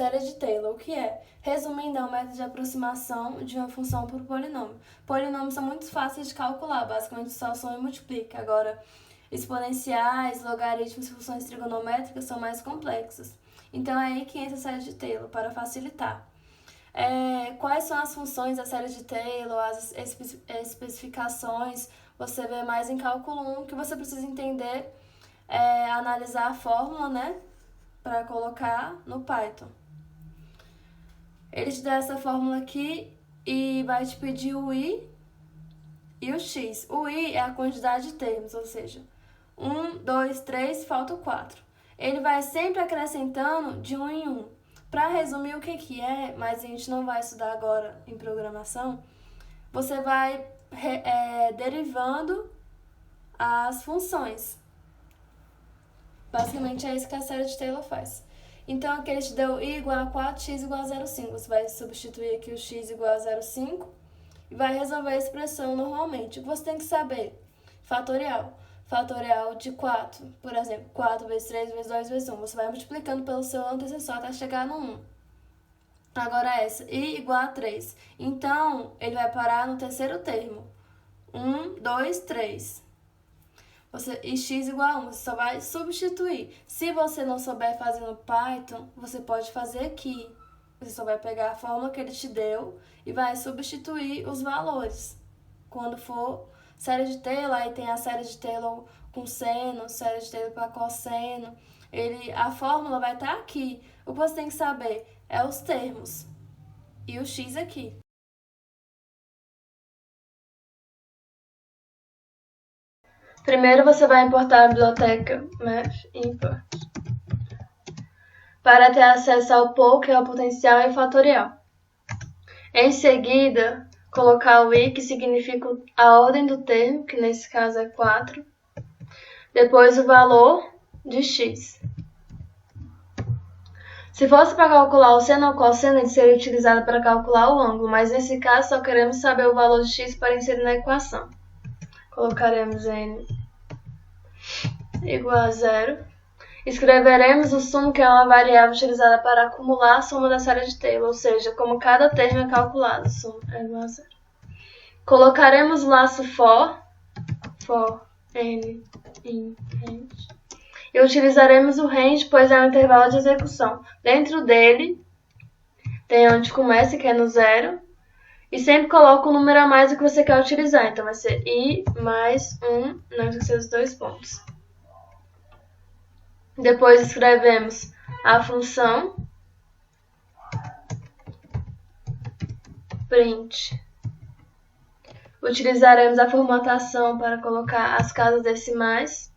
série de Taylor, o que é? Resumindo, é um método de aproximação de uma função por polinômio. Polinômios são muito fáceis de calcular, basicamente só soma e multiplica. Agora, exponenciais, logaritmos e funções trigonométricas são mais complexos. Então é aí que entra a série de Taylor, para facilitar. Quais são as funções da série de Taylor, as especificações, você vê mais em cálculo 1, que você precisa entender, analisar a fórmula, né, para colocar no Python. Ele te dá essa fórmula aqui e vai te pedir o i e o x. O i é a quantidade de termos, ou seja, 1, 2, 3, falta o 4. Ele vai sempre acrescentando de 1 em 1. Para resumir o que é, mas a gente não vai estudar agora em programação, você vai derivando as funções. Basicamente é isso que a série de Taylor faz. Então aqui ele te deu i igual a 4, x igual a 0,5. Você vai substituir aqui o x igual a 0,5 e vai resolver a expressão normalmente. O que você tem que saber? Fatorial. Fatorial de 4, por exemplo, 4 vezes 3 vezes 2 vezes 1. Você vai multiplicando pelo seu antecessor até chegar no 1. Agora essa, i igual a 3. Então, ele vai parar no terceiro termo. 1, 2, 3. E x igual a 1, você só vai substituir. Se você não souber fazer no Python, você pode fazer aqui. Você só vai pegar a fórmula que ele te deu e vai substituir os valores. Quando for série de Taylor, aí tem a série de Taylor com seno, série de Taylor para cosseno. A fórmula vai estar aqui. O que você tem que saber é os termos e o x aqui. Primeiro você vai importar a biblioteca mathimport para ter acesso ao POL, que é o potencial e fatorial. Em seguida, colocar o i, que significa a ordem do termo, que nesse caso é 4. Depois o valor de x. Se fosse para calcular o seno ou cosseno, ele seria utilizado para calcular o ângulo, mas nesse caso só queremos saber o valor de x para inserir na equação. Colocaremos n igual a 0. Escreveremos o sum, que é uma variável utilizada para acumular a soma da série de Taylor, ou seja, como cada termo é calculado, sum é igual a 0. Colocaremos o laço for n in range, e utilizaremos o range, pois é um intervalo de execução. Dentro dele, tem onde começa, que é no 0, e sempre coloca o número a mais do que você quer utilizar. Então vai ser i mais 1, não esquecer os 2 pontos. Depois escrevemos a função print. Utilizaremos a formatação para colocar as casas decimais,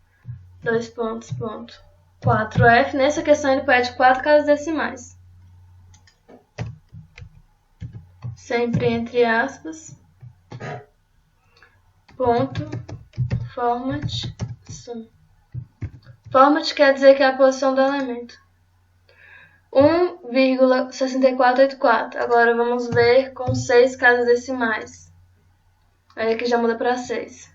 2 pontos, ponto 4f. Nessa questão ele pede 4 casas decimais. Sempre entre aspas. Ponto format sum. Format quer dizer que é a posição do elemento. 1,6484. Agora vamos ver com 6 casas decimais. Aí aqui já muda para 6.